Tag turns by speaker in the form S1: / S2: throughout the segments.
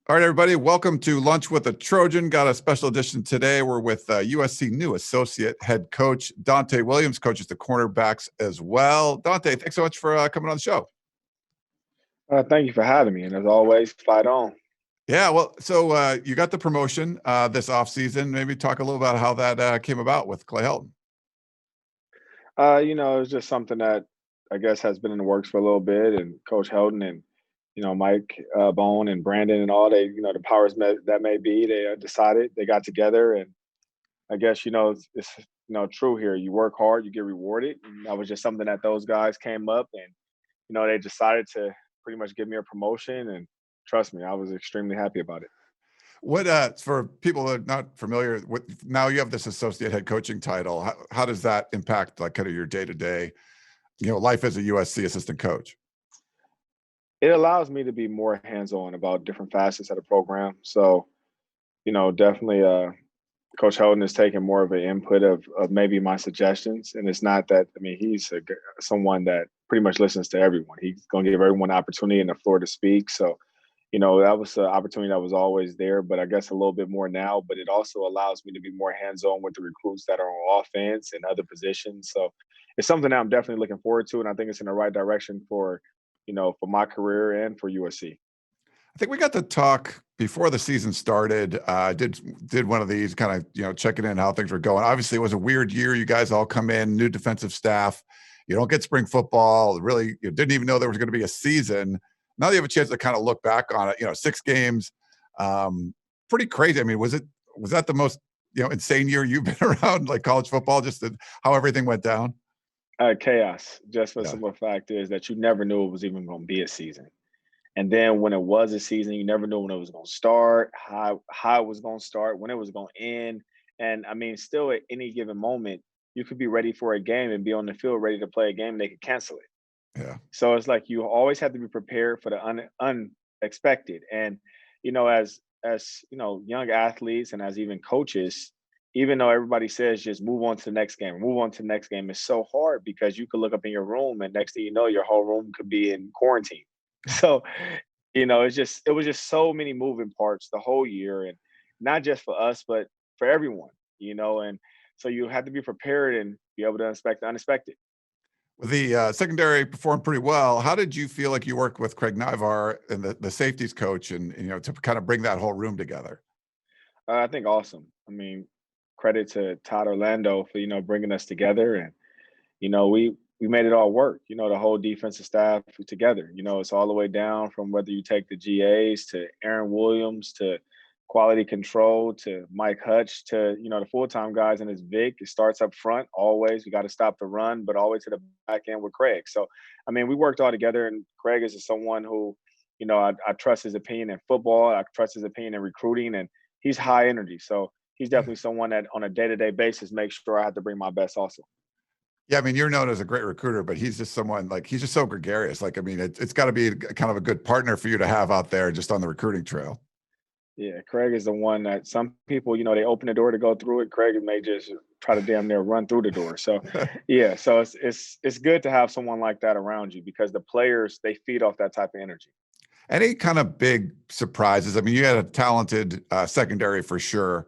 S1: All right, everybody, welcome to Lunch with a Trojan. Got a special edition today. We're with USC new associate head coach, Donte Williams, coaches the cornerbacks as well. Donte, thanks so much for coming on the show.
S2: Thank you for having me. And as always, fight on.
S1: Yeah, well, so you got the promotion this offseason. Maybe talk a little about how that came about with Clay Helton.
S2: It was just something that I guess has been in the works for a little bit. And Coach Helton and, Mike Bone and Brandon and all the powers that may be, they decided they got together. And I guess, it's true here. You work hard, you get rewarded. And that was just something that those guys came up and, they decided to pretty much give me a promotion. And trust me, I was extremely happy about it.
S1: What for people that are not familiar with, now you have this associate head coaching title. How does that impact like kind of your day-to-day, life as a USC assistant coach?
S2: It allows me to be more hands-on about different facets of the program. So, definitely Coach Holden is taking more of an input of maybe my suggestions. And it's not that, he's someone that pretty much listens to everyone. He's going to give everyone an opportunity and the floor to speak. So, that was an opportunity that was always there, but I guess a little bit more now. But it also allows me to be more hands-on with the recruits that are on offense and other positions. So it's something that I'm definitely looking forward to. And I think it's in the right direction for my career and for USC.
S1: I think we got to talk before the season started. Did one of these kind of, checking in how things were going. Obviously, it was a weird year. You guys all come in, new defensive staff. You don't get spring football. Really, you didn't even know there was going to be a season. Now you have a chance to kind of look back on it. 6 games, pretty crazy. Was that the most insane year you've been around, like college football? Just how everything went down.
S2: Chaos. Just for the simple fact is that you never knew it was even going to be a season. And then when it was a season, you never knew when it was going to start, how it was going to start, when it was going to end. And still at any given moment, you could be ready for a game and be on the field ready to play a game, and they could cancel it.
S1: Yeah.
S2: So it's like you always have to be prepared for the unexpected. And, as young athletes and as even coaches, even though everybody says just move on to the next game, it's so hard because you could look up in your room and next thing you know, your whole room could be in quarantine. So, it was just so many moving parts the whole year, and not just for us, but for everyone, and so you have to be prepared and be able to expect the unexpected.
S1: The secondary performed pretty well. How did you feel like you worked with Craig Nivar and the safeties coach and to kind of bring that whole room together?
S2: I think awesome. Credit to Todd Orlando for bringing us together, and we made it all work. The whole defensive staff together. It's all the way down from whether you take the GAs to Aaron Williams to quality control to Mike Hutch to the full-time guys in his Vic. It starts up front always. We got to stop the run, but always to the back end with Craig. So we worked all together, and Craig is someone who I trust his opinion in football. I trust his opinion in recruiting, and he's high energy. So he's definitely someone that on a day-to-day basis makes sure I have to bring my best also.
S1: Yeah, you're known as a great recruiter, but he's just someone he's just so gregarious. It's got to be kind of a good partner for you to have out there just on the recruiting trail.
S2: Yeah, Craig is the one that some people, they open the door to go through it. Craig may just try to damn near run through the door. So, yeah, so it's good to have someone like that around you because the players, they feed off that type of energy.
S1: Any kind of big surprises? You had a talented secondary for sure.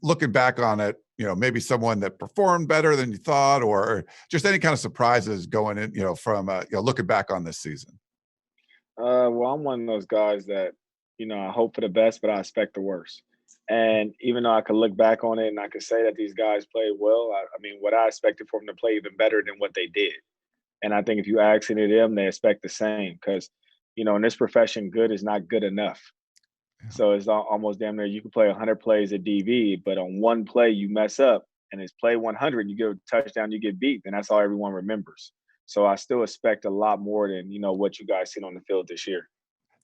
S1: Looking back on it, maybe someone that performed better than you thought, or just any kind of surprises going in, from looking back on this season.
S2: Well, I'm one of those guys that, I hope for the best, but I expect the worst. And even though I could look back on it and I could say that these guys played well, what I expected for them to play even better than what they did. And I think if you ask any of them, they expect the same because, in this profession, good is not good enough. Yeah. So it's almost damn near you can play 100 plays at DV, but on one play you mess up and it's play 100, you get a touchdown, you get beat, and that's all everyone remembers. So I still expect a lot more than, what you guys seen on the field this year.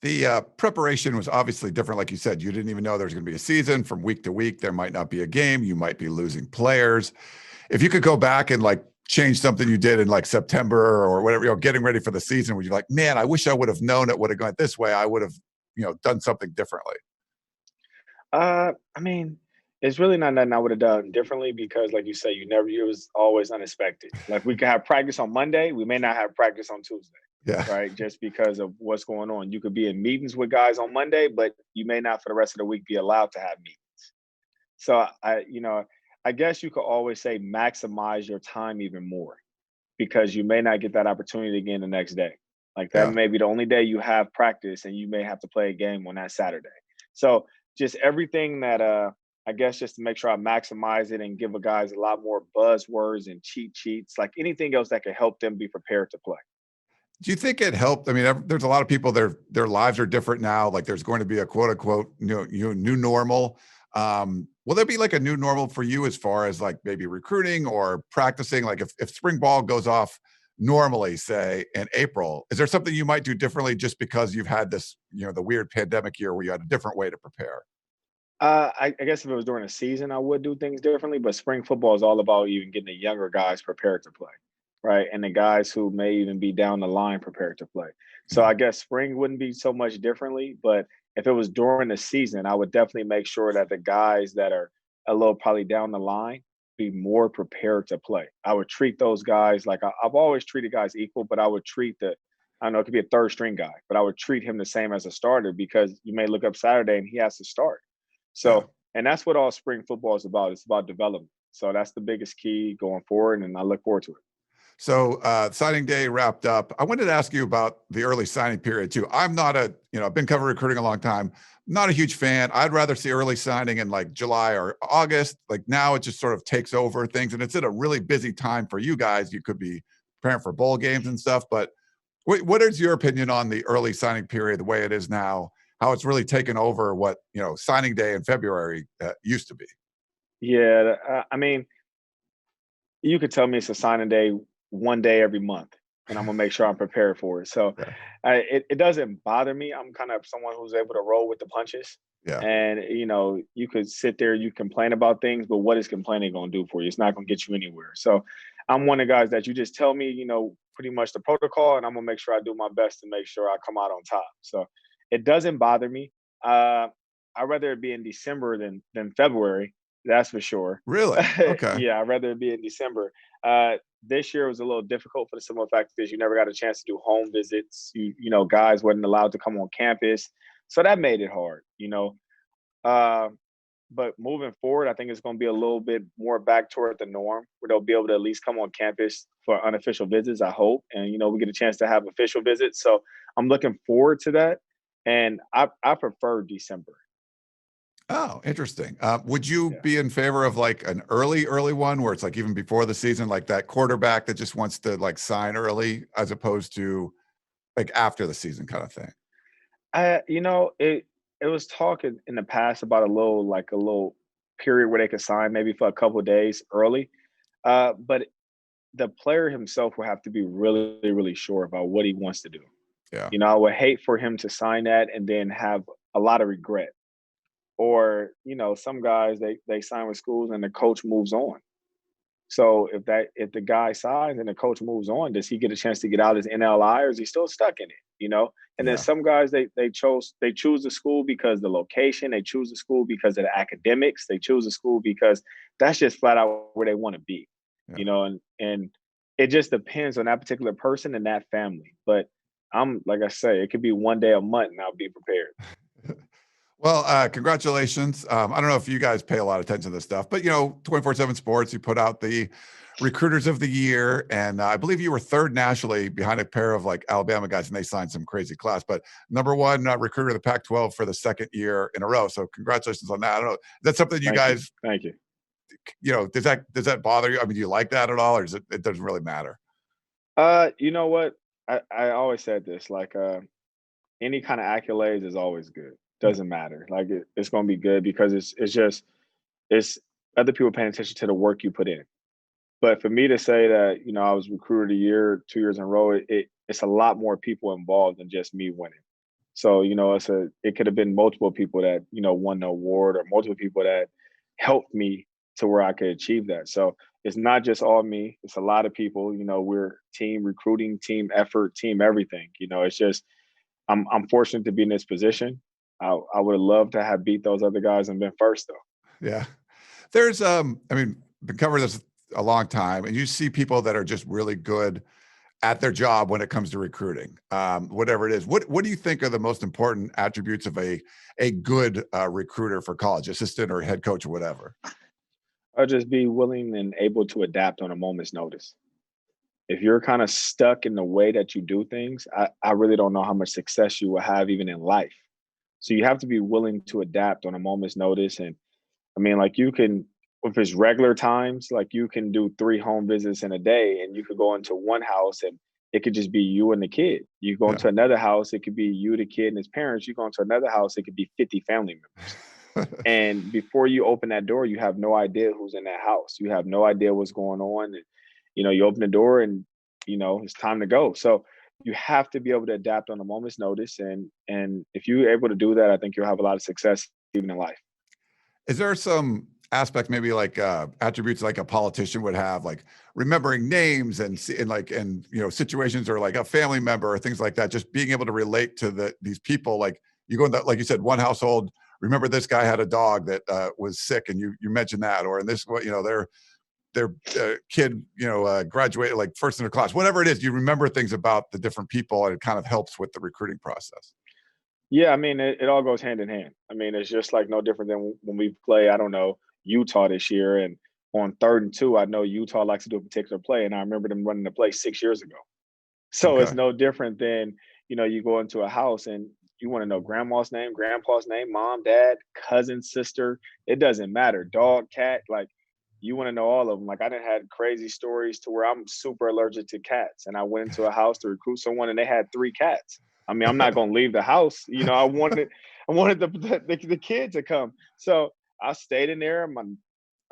S1: The preparation was obviously different. Like you said, you didn't even know there was going to be a season. From week to week, there might not be a game. You might be losing players. If you could go back and change something you did in September or whatever, getting ready for the season, would you man, I wish I would have known it would have gone this way. I would have, done something differently.
S2: It's really not nothing I would have done differently because, like you say, it was always unexpected. Like we could have practice on Monday, we may not have practice on Tuesday.
S1: Yeah.
S2: right? Just because of what's going on. You could be in meetings with guys on Monday, but you may not for the rest of the week be allowed to have meetings. So I guess you could always say maximize your time even more because you may not get that opportunity again the next day. Like that
S1: Yeah.
S2: may be the only day you have practice and you may have to play a game on that Saturday. So just everything that I guess just to make sure I maximize it and give the guys a lot more buzzwords and cheat sheets, like anything else that could help them be prepared to play.
S1: Do you think it helped? I mean, there's a lot of people, their lives are different now. Like there's going to be a quote unquote new normal. Will there be like a new normal for you as far as like maybe recruiting or practicing? Like if spring ball goes off normally, say in April, is there something you might do differently just because you've had this, the weird pandemic year where you had a different way to prepare?
S2: I guess if it was during the season, I would do things differently. But spring football is all about even getting the younger guys prepared to play, right? And the guys who may even be down the line prepared to play. So
S1: Yeah.
S2: I guess spring wouldn't be so much differently. But if it was during the season, I would definitely make sure that the guys that are a little probably down the line be more prepared to play. I would treat those guys like I've always treated guys equal, but I would treat I don't know, it could be a third string guy, but I would treat him the same as a starter because you may look up Saturday and he has to start.
S1: Yeah.
S2: So, and that's what all spring football is about. It's about development. So that's the biggest key going forward, and I look forward to it.
S1: So signing day wrapped up. I wanted to ask you about the early signing period too. I'm not I've been covering recruiting a long time. Not a huge fan. I'd rather see early signing in like July or August. Like now it just sort of takes over things and it's at a really busy time for you guys. You could be preparing for bowl games and stuff, but what is your opinion on the early signing period, the way it is now, how it's really taken over what, signing day in February used to be?
S2: Yeah, I mean, you could tell me it's a signing day one day every month, and I'm gonna make sure I'm prepared for it. So
S1: Yeah.
S2: it doesn't bother me. I'm kind of someone who's able to roll with the punches.
S1: Yeah.
S2: And you could sit there, you complain about things, but what is complaining going to do for you? It's not going to get you anywhere. So I'm one of the guys that you just tell me, pretty much the protocol, and I'm gonna make sure I do my best to make sure I come out on top. So it doesn't bother me. I'd rather it be in December than February. That's for sure.
S1: Really? Okay.
S2: Yeah, I'd rather it be in December. This year was a little difficult for the simple fact that you never got a chance to do home visits. Guys wasn't allowed to come on campus, so that made it hard. Uh, but moving forward, I think it's going to be a little bit more back toward the norm, where they'll be able to at least come on campus for unofficial visits. I hope, and we get a chance to have official visits. So I'm looking forward to that, and I prefer December.
S1: Oh, interesting. Would you
S2: Yeah.
S1: be in favor of like an early one where it's like even before the season, like that quarterback that just wants to like sign early as opposed to like after the season kind of thing?
S2: It was talk in the past about a little period where they could sign maybe for a couple of days early. But the player himself will have to be really, really sure about what he wants to do.
S1: Yeah.
S2: I would hate for him to sign that and then have a lot of regret. Or, some guys they sign with schools and the coach moves on. So if the guy signs and the coach moves on, does he get a chance to get out his NLI or is he still stuck in it? And then
S1: Yeah.
S2: some guys they choose the school because the location, they choose the school because of the academics, they choose the school because that's just flat out where they want to be.
S1: Yeah.
S2: And it just depends on that particular person and that family. But I'm like I say, it could be one day a month and I'll be prepared.
S1: Well, congratulations. I don't know if you guys pay a lot of attention to this stuff, but 24/7 Sports, you put out the recruiters of the year, and I believe you were third nationally behind a pair of like Alabama guys, and they signed some crazy class. But number one recruiter of the Pac-12 for the second year in a row. So congratulations on that. I don't know. That's something you
S2: Thank you.
S1: guys,
S2: Thank you.
S1: does that bother you? I mean, do you like that at all, or it doesn't really matter?
S2: You know what? I always said this, like any kind of accolades is always good. Doesn't matter. Like it's gonna be good because it's other people paying attention to the work you put in. But for me to say that, I was recruiter of the year 2 years in a row, it's a lot more people involved than just me winning. So, it could have been multiple people that, won the award or multiple people that helped me to where I could achieve that. So it's not just all me. It's a lot of people, we're team recruiting, team effort, team everything. It's just I'm fortunate to be in this position. I would have loved to have beat those other guys and been first though.
S1: Yeah. There's been covering this a long time, and you see people that are just really good at their job when it comes to recruiting, whatever it is. What do you think are the most important attributes of a good recruiter for college, assistant or head coach or whatever?
S2: I'll just be willing and able to adapt on a moment's notice. If you're kind of stuck in the way that you do things, I really don't know how much success you will have even in life. So you have to be willing to adapt on a moment's notice. And I mean, like you can, if it's regular times, like you can do 3 home visits in a day and you could go into one house and it could just be you and the kid. You go
S1: Yeah.
S2: into another house, it could be you, the kid, and his parents. You go into another house, it could be 50 family members. And before you open that door, you have no idea who's in that house. You have no idea what's going on. And, you open the door and, it's time to go. So you have to be able to adapt on a moment's notice. And if you're able to do that, I think you'll have a lot of success even in life.
S1: Is there some aspect, maybe like attributes like a politician would have, like remembering names and situations, or like a family member or things like that, just being able to relate to these people? Like you go in that, like you said, one household, remember this guy had a dog that was sick and you mentioned that, or in this, their kid, graduated like first in their class, whatever it is, you remember things about the different people, and it kind of helps with the recruiting process.
S2: Yeah, I mean, it all goes hand in hand. I mean, it's just like no different than when we play, I don't know, Utah this year. And on 3rd and 2, I know Utah likes to do a particular play. And I remember them running the play 6 years ago. So it's
S1: Okay.
S2: no different than, you go into a house and you want to know grandma's name, grandpa's name, mom, dad, cousin, sister. It doesn't matter. Dog, cat, like you want to know all of them. Like I done had crazy stories to where I'm super allergic to cats. And I went into a house to recruit someone and they had 3 cats. I mean, I'm not going to leave the house. I wanted the kid to come. So I stayed in there.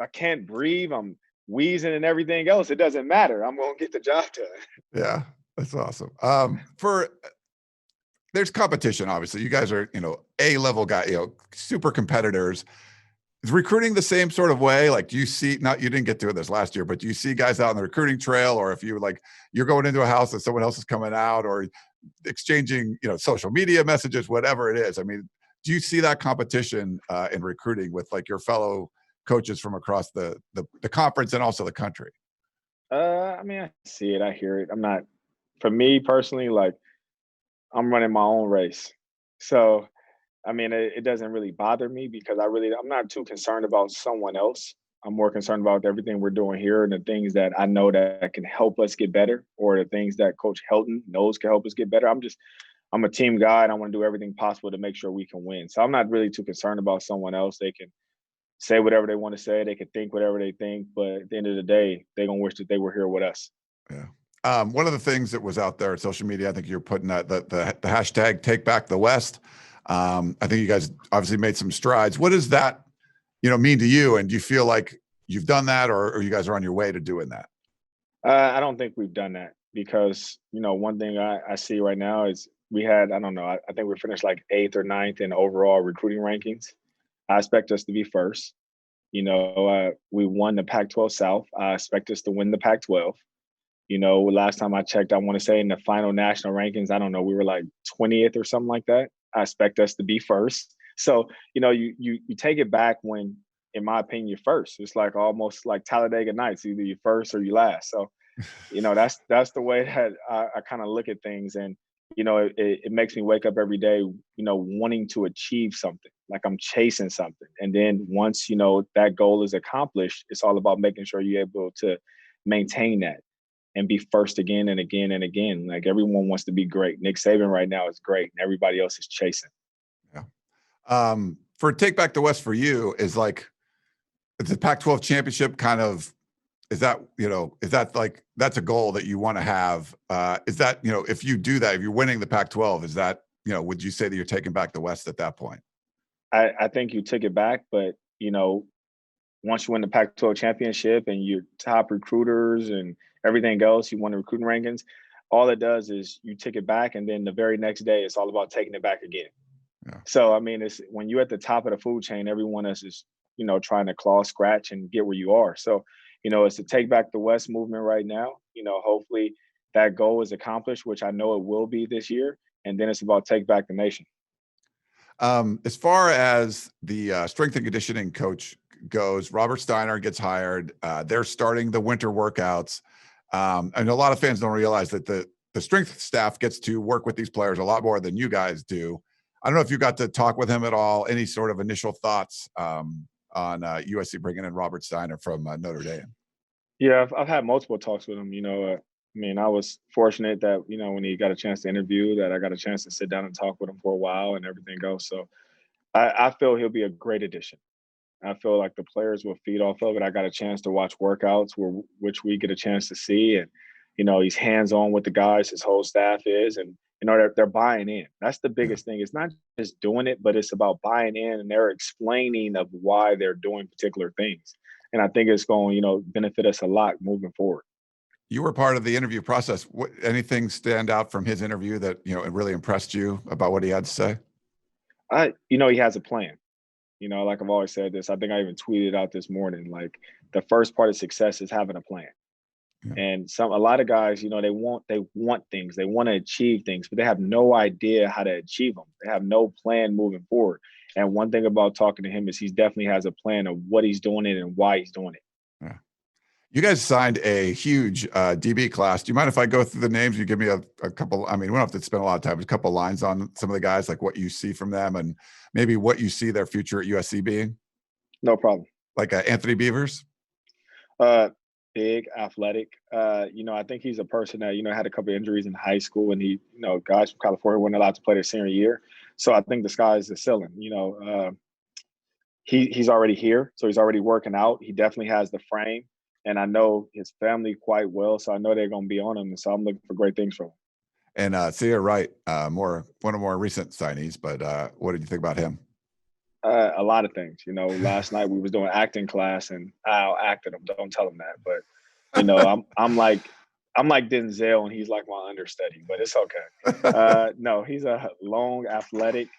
S2: I can't breathe. I'm wheezing and everything else. It doesn't matter. I'm going to get the job done.
S1: Yeah, that's awesome. There's competition, obviously. You guys are, A-level guy, super competitors. Is recruiting the same sort of way? Like, do you see, not, you didn't get to this last year, but do you see guys out on the recruiting trail, or if you're going into a house and someone else is coming out, or exchanging, social media messages, whatever it is? I mean, do you see that competition in recruiting with like your fellow coaches from across the conference and also the country?
S2: I mean, I see it. I hear it. For me personally, like I'm running my own race. So, I mean, it doesn't really bother me because I'm not too concerned about someone else. I'm more concerned about everything we're doing here and the things that I know that can help us get better, or the things that Coach Helton knows can help us get better. I'm a team guy and I want to do everything possible to make sure we can win. So I'm not really too concerned about someone else. They can say whatever they want to say. They can think whatever they think. But at the end of the day, they're going to wish that they were here with us.
S1: Yeah. One of the things that was out there on social media, I think you're putting that the hashtag Take Back the West. I think you guys obviously made some strides. What does that, mean to you? And do you feel like you've done that, or you guys are on your way to doing that?
S2: I don't think we've done that because, one thing I see right now is we had, I don't know, I think we finished like 8th or 9th in overall recruiting rankings. I expect us to be first. We won the Pac-12 South. I expect us to win the Pac-12. Last time I checked, I want to say in the final national rankings, I don't know, we were like 20th or something like that. I expect us to be first. So, you take it back when, in my opinion, you're first. It's like almost like Talladega Nights, either you're first or you last. So, that's the way that I kind of look at things. And, it makes me wake up every day, wanting to achieve something, like I'm chasing something. And then once, that goal is accomplished, it's all about making sure you're able to maintain that and be first again and again and again. Like everyone wants to be great. Nick Saban right now is great and everybody else is chasing.
S1: Yeah. For Take Back the West for you is like, it's a Pac-12 championship kind of, is that like, that's a goal that you want to have? Is that, if you do that, if you're winning the Pac-12, is that, would you say that you're taking back the West at that point?
S2: I think you took it back, but once you win the Pac-12 championship and you're top recruiters and everything else, you won the recruiting rankings, all it does is you take it back, and then the very next day, it's all about taking it back again.
S1: Yeah.
S2: So, I mean, it's when you're at the top of the food chain, everyone else is, trying to claw, scratch, and get where you are. So, it's the Take Back the West movement right now. Hopefully that goal is accomplished, which I know it will be this year. And then it's about Take Back the Nation.
S1: As far as the strength and conditioning coach goes, Robert Steiner gets hired. They're starting the winter workouts. And a lot of fans don't realize that the strength staff gets to work with these players a lot more than you guys do. I don't know if you got to talk with him at all. Any sort of initial thoughts on USC bringing in Robert Steiner from Notre Dame?
S2: Yeah, I've had multiple talks with him. I was fortunate that when he got a chance to interview, that I got a chance to sit down and talk with him for a while and everything goes. So I feel he'll be a great addition. I feel like the players will feed off of it. I got a chance to watch workouts which we get a chance to see, and he's hands on with the guys. His whole staff is, and they're buying in. That's the biggest thing. It's not just doing it, but it's about buying in, and they're explaining of why they're doing particular things. And I think it's going benefit us a lot moving forward.
S1: You were part of the interview process. Anything stand out from his interview that it really impressed you about what he had to say?
S2: He has a plan. Like I've always said this, I think I even tweeted out this morning, like the first part of success is having a plan. Yeah. And a lot of guys, they want things, they want to achieve things, but they have no idea how to achieve them. They have no plan moving forward. And one thing about talking to him is he definitely has a plan of what he's doing it and why he's doing it.
S1: Yeah. You guys signed a huge DB class. Do you mind if I go through the names? You give me a couple. I mean, we don't have to spend a lot of time. Just a couple lines on some of the guys, like what you see from them and maybe what you see their future at USC being.
S2: No problem.
S1: Like Anthony Beavers?
S2: Big, athletic. I think he's a person that, had a couple of injuries in high school, and he, guys from California weren't allowed to play their senior year. So I think the sky's the ceiling. He's already here, so he's already working out. He definitely has the frame. And I know his family quite well, so I know they're going to be on him. So I'm looking for great things from him.
S1: And Xavier Wright, one of more recent signees, but what did you think about him?
S2: A lot of things. Last night we was doing acting class, and I acted him. Don't tell him that, but I'm like Denzel, and he's like my understudy. But it's okay. No, he's a long, athletic,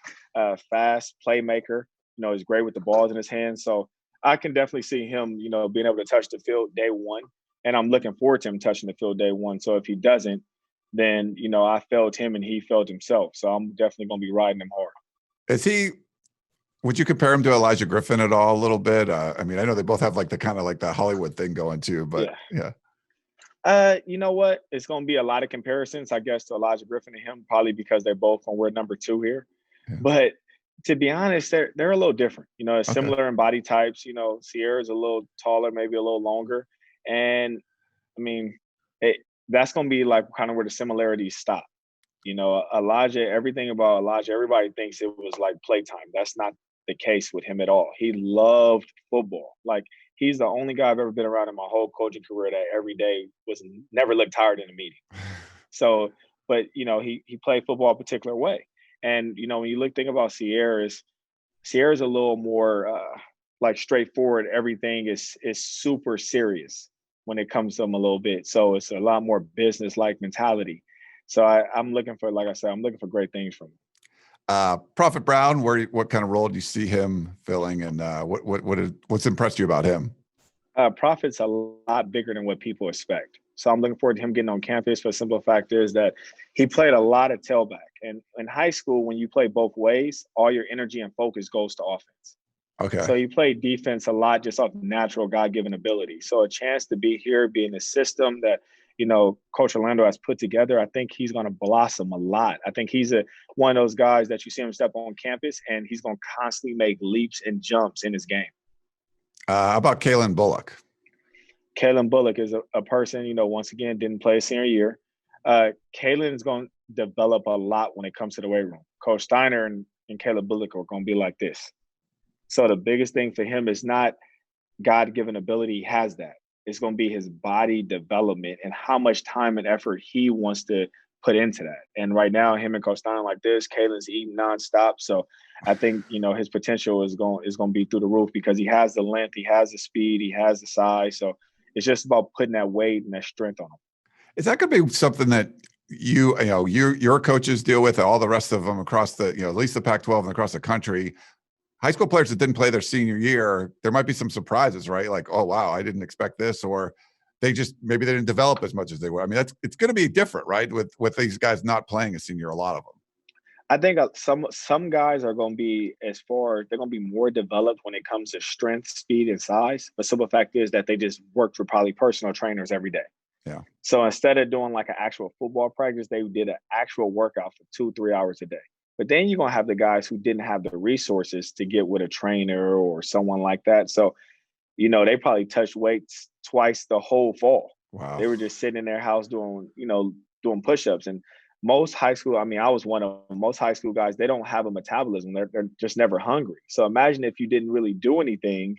S2: fast playmaker. He's great with the balls in his hands. So I can definitely see him, being able to touch the field day one. And I'm looking forward to him touching the field day one. So if he doesn't, then, I felt him and he felt himself. So I'm definitely going to be riding him hard.
S1: Would you compare him to Elijah Griffin at all a little bit? I mean, I know they both have like the kind of like the Hollywood thing going too, but yeah.
S2: You know what? It's going to be a lot of comparisons, I guess, to Elijah Griffin and him, probably because they're both going to wear number 2 here. Yeah. But to be honest, they're a little different. Similar in body types. Sierra's a little taller, maybe a little longer. And, I mean, that's going to be like kind of where the similarities stop. Elijah, everything about Elijah, everybody thinks it was like playtime. That's not the case with him at all. He loved football. Like, he's the only guy I've ever been around in my whole coaching career that every day never looked tired in a meeting. So, but, he played football a particular way. And, when you think about Sierra's a little more like straightforward. Everything is super serious when it comes to him a little bit. So it's a lot more business-like mentality. So I'm looking for, like I said, I'm looking for great things from him.
S1: Prophet Brown, what kind of role do you see him filling, and what's impressed you about him?
S2: Prophet's a lot bigger than what people expect. So I'm looking forward to him getting on campus. For the simple fact is that he played a lot of tailback. And in high school, when you play both ways, all your energy and focus goes to offense.
S1: Okay.
S2: So you play defense a lot just off natural God-given ability. So a chance to be here, be in a system that, Coach Orlando has put together, I think he's going to blossom a lot. I think he's one of those guys that you see him step on campus, and he's going to constantly make leaps and jumps in his game.
S1: How about Caitlyn Bullock?
S2: Caitlyn Bullock is a person, once again, didn't play a senior year. Caitlyn is going to develop a lot when it comes to the weight room. Coach Steiner and Caitlyn Bullock are going to be like this. So the biggest thing for him is not God-given ability. He has that. It's going to be his body development and how much time and effort he wants to put into that. And right now, him and Coach Steiner like this, Caitlyn's eating nonstop. So I think, his potential is going to be through the roof because he has the length, he has the speed, he has the size. So it's just about putting that weight and that strength on him.
S1: Is that going to be something that your coaches deal with, and all the rest of them across the, at least the Pac-12 and across the country? High school players that didn't play their senior year, there might be some surprises, right? Like, oh, wow, I didn't expect this, or maybe they didn't develop as much as they were. I mean, it's going to be different, right? With these guys not playing a senior, a lot of them.
S2: I think some guys are going to be they're going to be more developed when it comes to strength, speed, and size. But simple fact is that they just worked for probably personal trainers every day.
S1: Yeah.
S2: So instead of doing like an actual football practice, they did an actual workout for 2-3 hours a day. But then you're gonna have the guys who didn't have the resources to get with a trainer or someone like that. So, they probably touched weights twice the whole fall.
S1: Wow.
S2: They were just sitting in their house doing push-ups. And most high school, I mean, I was one of them, most high school guys, they don't have a metabolism. They're just never hungry. So imagine if you didn't really do anything,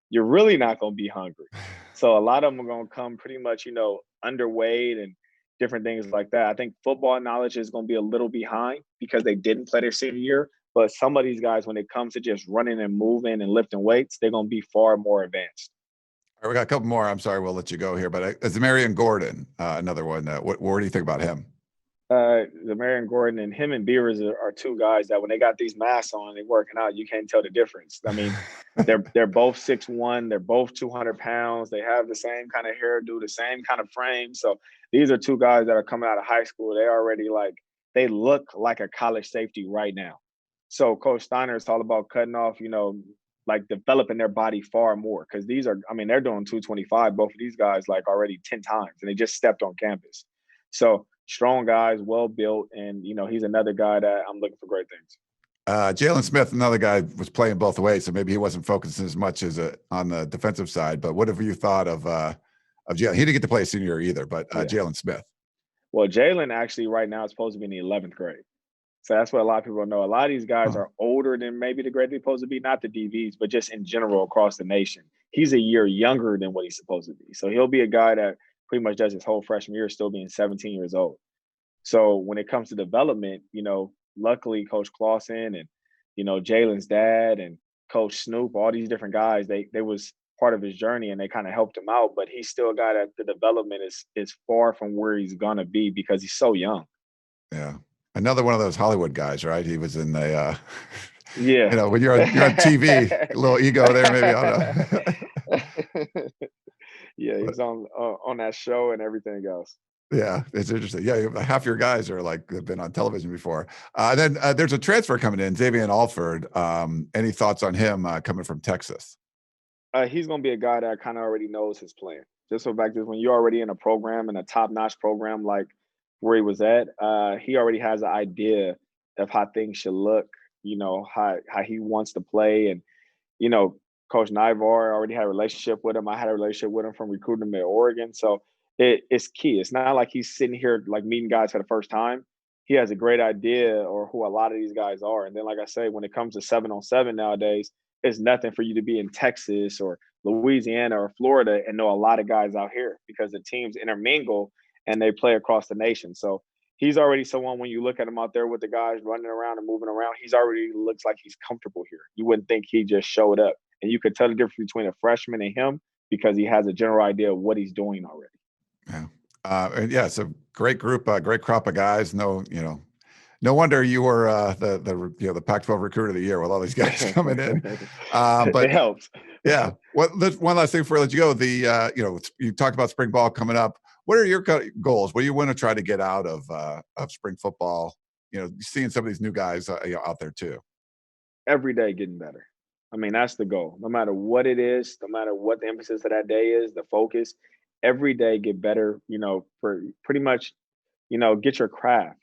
S2: you're really not going to be hungry. So a lot of them are going to come pretty much, underweight and different things like that. I think football knowledge is going to be a little behind because they didn't play their senior year. But some of these guys, when it comes to just running and moving and lifting weights, they're going to be far more advanced.
S1: All right, we got a couple more. I'm sorry, we'll let you go here, but Xavier Gordon, another one. What do you think about him?
S2: Marvin Gordon and him and Beavers are two guys that when they got these masks on, they're working out. You can't tell the difference. I mean, they're both 6'1", they're both 200 pounds. They have the same kind of hairdo, the same kind of frame. So these are two guys that are coming out of high school. They already they look like a college safety right now. So Coach Steiner is all about cutting off, developing their body far more because they're doing 225. Both of these guys already 10 times, and they just stepped on campus. So strong guys, well built, and he's another guy that I'm looking for great things.
S1: Jalen Smith, another guy, was playing both ways, so maybe he wasn't focusing as much as on the defensive side. But what have you thought of Jalen? He didn't get to play senior year either, but
S2: Yeah.
S1: Jalen Smith.
S2: Well, Jalen actually right now is supposed to be in the 11th grade. So that's what a lot of people don't know. A lot of these guys are older than maybe the grade they're supposed to be, not the DBs, but just in general across the nation. He's a year younger than what he's supposed to be. So he'll be a guy that pretty much does his whole freshman year still being 17 years old. So when it comes to development, luckily Coach Clausen and, Jalen's dad and Coach Snoop, all these different guys, they was part of his journey and they kind of helped him out. But he's still a guy that the development is far from where he's gonna be because he's so young.
S1: Yeah. Another one of those Hollywood guys, right? He was in the
S2: yeah.
S1: when you're on TV, a little ego there, maybe. I don't know.
S2: Yeah, he's on that show and everything else.
S1: Yeah, it's interesting. Yeah, half your guys are have been on television before. Then there's a transfer coming in, Xavier Alford. Any thoughts on him coming from Texas?
S2: He's going to be a guy that kind of already knows his plan. Just so back to when you're already in a program, in a top-notch program like where he was at, he already has an idea of how things should look, how he wants to play. And, Coach Nivar already had a relationship with him. I had a relationship with him from recruiting him at Oregon. So it's key. It's not like he's sitting here meeting guys for the first time. He has a great idea or who a lot of these guys are. And then, like I say, when it comes to 7-on-7 nowadays, it's nothing for you to be in Texas or Louisiana or Florida and know a lot of guys out here because the teams intermingle and they play across the nation. So he's already someone when you look at him out there with the guys running around and moving around, he's already looks like he's comfortable here. You wouldn't think he just showed up. And you could tell the difference between a freshman and him because he has a general idea of what he's doing already.
S1: Yeah. And yeah, it's a great group, great crop of guys. No wonder you were the Pac-12 recruiter of the year with all these guys coming in. But
S2: it helps.
S1: Yeah. One last thing before I let you go. You talked about spring ball coming up. What are your goals? What do you want to try to get out of spring football? Seeing some of these new guys out there too.
S2: Every day getting better. I mean, that's the goal. No matter what it is, no matter what the emphasis of that day is, the focus, every day get better, for pretty much, get your craft.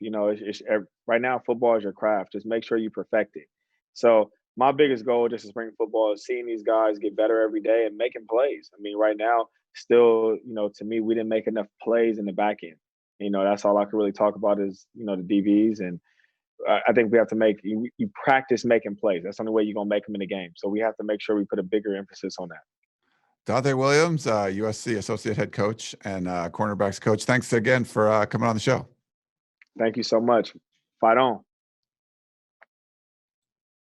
S2: Right now, football is your craft. Just make sure you perfect it. So my biggest goal just in spring football is seeing these guys get better every day and making plays. I mean, right now, still, to me, we didn't make enough plays in the back end. That's all I can really talk about is, the DBs. And I think we have to you practice making plays. That's the only way you're going to make them in the game. So we have to make sure we put a bigger emphasis on that.
S1: Donte Williams, USC associate head coach and cornerbacks coach. Thanks again for coming on the show.
S2: Thank you so much. Fight on.